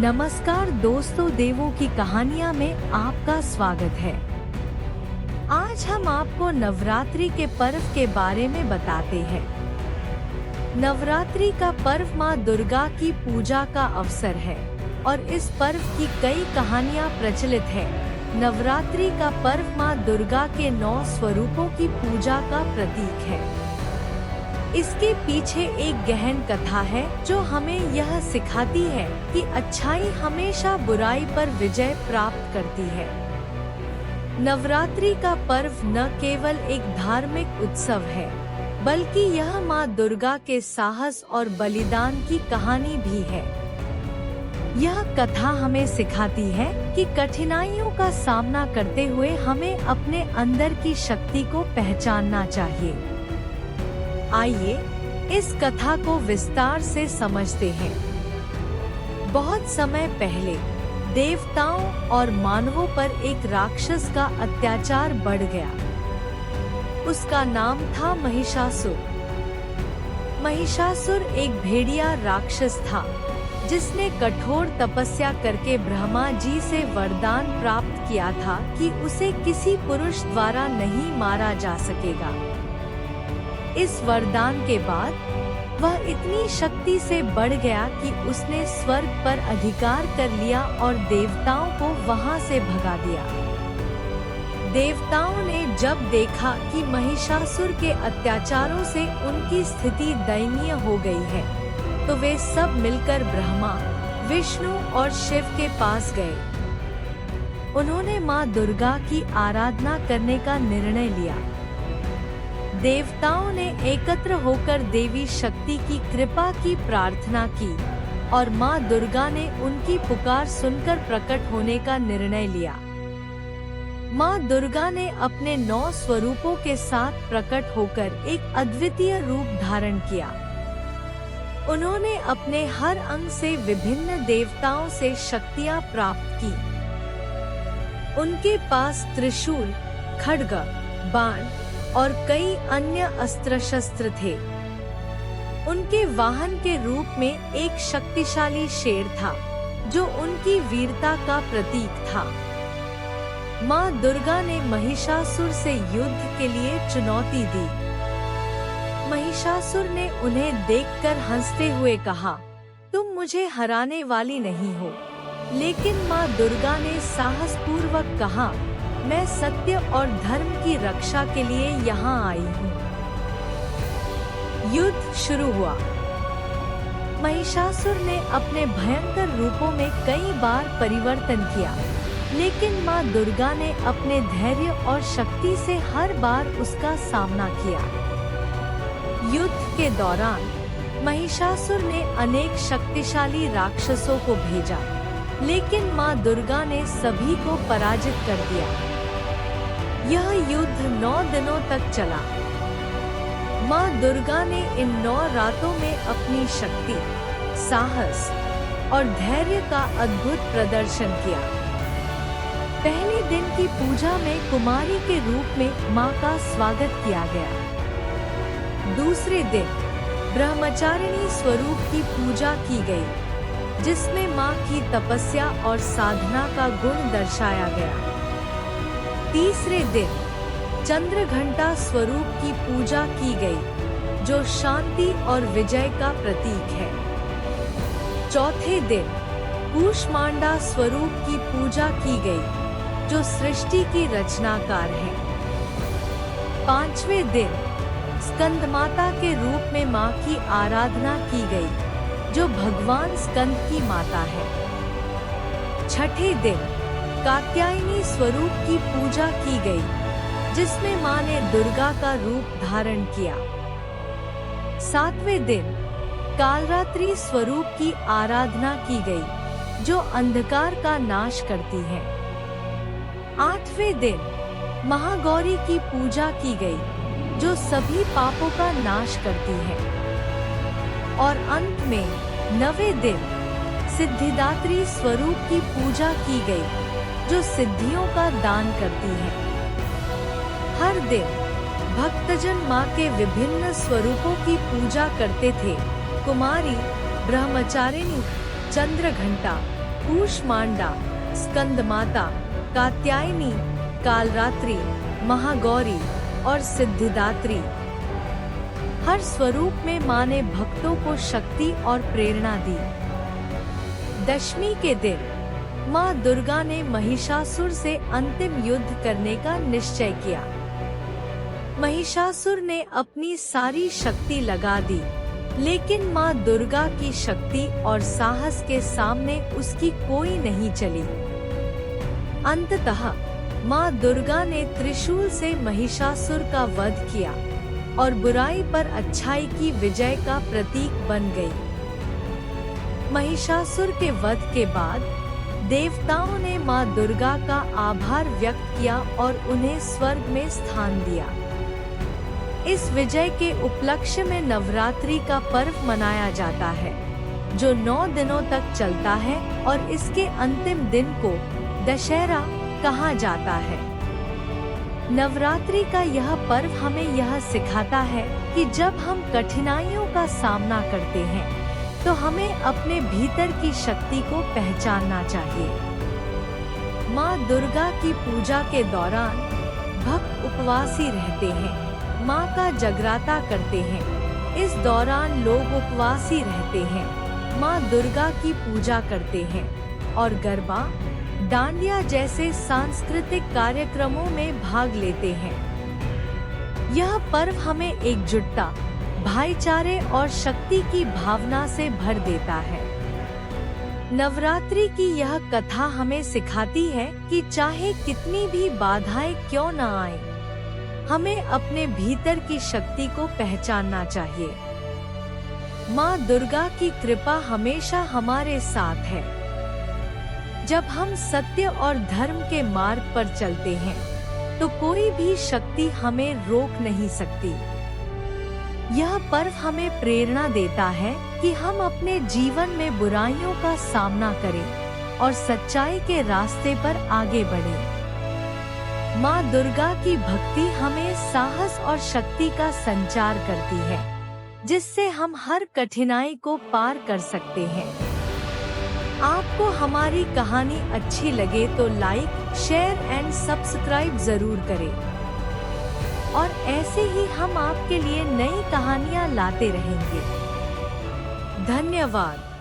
नमस्कार दोस्तों, देवों की कहानियाँ में आपका स्वागत है। आज हम आपको नवरात्रि के पर्व के बारे में बताते हैं। नवरात्रि का पर्व माँ दुर्गा की पूजा का अवसर है और इस पर्व की कई कहानियाँ प्रचलित है। नवरात्रि का पर्व माँ दुर्गा के 9 स्वरूपों की पूजा का प्रतीक है। इसके पीछे एक गहन कथा है जो हमें यह सिखाती है कि अच्छाई हमेशा बुराई पर विजय प्राप्त करती है। नवरात्रि का पर्व न केवल एक धार्मिक उत्सव है, बल्कि यह माँ दुर्गा के साहस और बलिदान की कहानी भी है। यह कथा हमें सिखाती है कि कठिनाइयों का सामना करते हुए हमें अपने अंदर की शक्ति को पहचानना चाहिए। आइए इस कथा को विस्तार से समझते हैं। बहुत समय पहले देवताओं और मानवों पर एक राक्षस का अत्याचार बढ़ गया। उसका नाम था महिषासुर। महिषासुर एक भेड़िया राक्षस था जिसने कठोर तपस्या करके ब्रह्मा जी से वरदान प्राप्त किया था कि उसे किसी पुरुष द्वारा नहीं मारा जा सकेगा। इस वरदान के बाद वह इतनी शक्ति से बढ़ गया कि उसने स्वर्ग पर अधिकार कर लिया और देवताओं को वहां से भगा दिया। देवताओं ने जब देखा कि महिषासुर के अत्याचारों से उनकी स्थिति दयनीय हो गई है, तो वे सब मिलकर ब्रह्मा, विष्णु और शिव के पास गए। उन्होंने माँ दुर्गा की आराधना करने का निर्णय लिया। देवताओं ने एकत्र होकर देवी शक्ति की कृपा की प्रार्थना की और माँ दुर्गा ने उनकी पुकार सुनकर प्रकट होने का निर्णय लिया। माँ दुर्गा ने अपने 9 स्वरूपों के साथ प्रकट होकर एक अद्वितीय रूप धारण किया। उन्होंने अपने हर अंग से विभिन्न देवताओं से शक्तियाँ प्राप्त की। उनके पास त्रिशूल, खड्ग, बाण और कई अन्य अस्त्र शस्त्र थे। उनके वाहन के रूप में एक शक्तिशाली शेर था जो उनकी वीरता का प्रतीक था। माँ दुर्गा ने महिषासुर से युद्ध के लिए चुनौती दी। महिषासुर ने उन्हें देखकर हंसते हुए कहा, तुम मुझे हराने वाली नहीं हो। लेकिन माँ दुर्गा ने साहसपूर्वक कहा, मैं सत्य और धर्म की रक्षा के लिए यहाँ आई हूँ। युद्ध शुरू हुआ। महिषासुर ने अपने भयंकर रूपों में कई बार परिवर्तन किया, लेकिन माँ दुर्गा ने अपने धैर्य और शक्ति से हर बार उसका सामना किया। युद्ध के दौरान महिषासुर ने अनेक शक्तिशाली राक्षसों को भेजा, लेकिन माँ दुर्गा ने सभी को पराजित कर दिया। यह युद्ध 9 दिनों तक चला। माँ दुर्गा ने इन 9 रातों में अपनी शक्ति, साहस और धैर्य का अद्भुत प्रदर्शन किया। पहले दिन की पूजा में कुमारी के रूप में माँ का स्वागत किया गया। दूसरे दिन ब्रह्मचारिणी स्वरूप की पूजा की गई, जिसमें माँ की तपस्या और साधना का गुण दर्शाया गया। तीसरे दिन चंद्रघंटा स्वरूप की पूजा की गई, जो शांति और विजय का प्रतीक है। चौथे दिन कूष्मांडा स्वरूप की पूजा की गई, जो सृष्टि की रचनाकार है। पांचवें दिन स्कंदमाता के रूप में माँ की आराधना की गई, जो भगवान स्कंद की माता है। छठे दिन कात्यायनी स्वरूप की पूजा की गई, जिसमें माँ ने दुर्गा का रूप धारण किया। सातवें दिन कालरात्रि स्वरूप की आराधना की गई, जो अंधकार का नाश करती है। आठवें दिन महागौरी की पूजा की गई, जो सभी पापों का नाश करती है। और अंत में 9वें दिन सिद्धिदात्री स्वरूप की पूजा की गई, जो सिद्धियों का दान करती है। हर दिन भक्तजन माँ के विभिन्न स्वरूपों की पूजा करते थे। कुमारी, ब्रह्मचारिणी, चंद्रघंटा, कूष्मांडा, स्कंदमाता, कात्यायनी, कालरात्रि, महागौरी और सिद्धिदात्री। हर स्वरूप में मां ने भक्तों को शक्ति और प्रेरणा दी। दशमी के दिन मां दुर्गा ने महिषासुर से अंतिम युद्ध करने का निश्चय किया। महिषासुर ने अपनी सारी शक्ति लगा दी, लेकिन मां दुर्गा की शक्ति और साहस के सामने उसकी कोई नहीं चली। अंततः मां दुर्गा ने त्रिशूल से महिषासुर का वध किया और बुराई पर अच्छाई की विजय का प्रतीक बन गई। महिषासुर के वध के बाद देवताओं ने मां दुर्गा का आभार व्यक्त किया और उन्हें स्वर्ग में स्थान दिया। इस विजय के उपलक्ष्य में नवरात्रि का पर्व मनाया जाता है, जो 9 दिनों तक चलता है और इसके अंतिम दिन को दशहरा कहा जाता है। नवरात्रि का यह पर्व हमें यह सिखाता है कि जब हम कठिनाइयों का सामना करते हैं, तो हमें अपने भीतर की शक्ति को पहचानना चाहिए। मां दुर्गा की पूजा के दौरान भक्त उपवासी रहते हैं, मां का जगराता करते हैं। इस दौरान लोग उपवासी रहते हैं, मां दुर्गा की पूजा करते हैं और गरबा, डांडिया जैसे सांस्कृतिक कार्यक्रमों में भाग लेते हैं। यह पर्व हमें एकजुटता, भाईचारे और शक्ति की भावना से भर देता है। नवरात्रि की यह कथा हमें सिखाती है कि चाहे कितनी भी बाधाएं क्यों न आए, हमें अपने भीतर की शक्ति को पहचानना चाहिए। मां दुर्गा की कृपा हमेशा हमारे साथ है। जब हम सत्य और धर्म के मार्ग पर चलते हैं, तो कोई भी शक्ति हमें रोक नहीं सकती। यह पर्व हमें प्रेरणा देता है कि हम अपने जीवन में बुराइयों का सामना करें और सच्चाई के रास्ते पर आगे बढ़ें। मां दुर्गा की भक्ति हमें साहस और शक्ति का संचार करती है, जिससे हम हर कठिनाई को पार कर सकते हैं। आपको हमारी कहानी अच्छी लगे तो लाइक, शेयर एंड सब्सक्राइब जरूर करें। और ऐसे ही हम आपके लिए नई कहानियां लाते रहेंगे। धन्यवाद।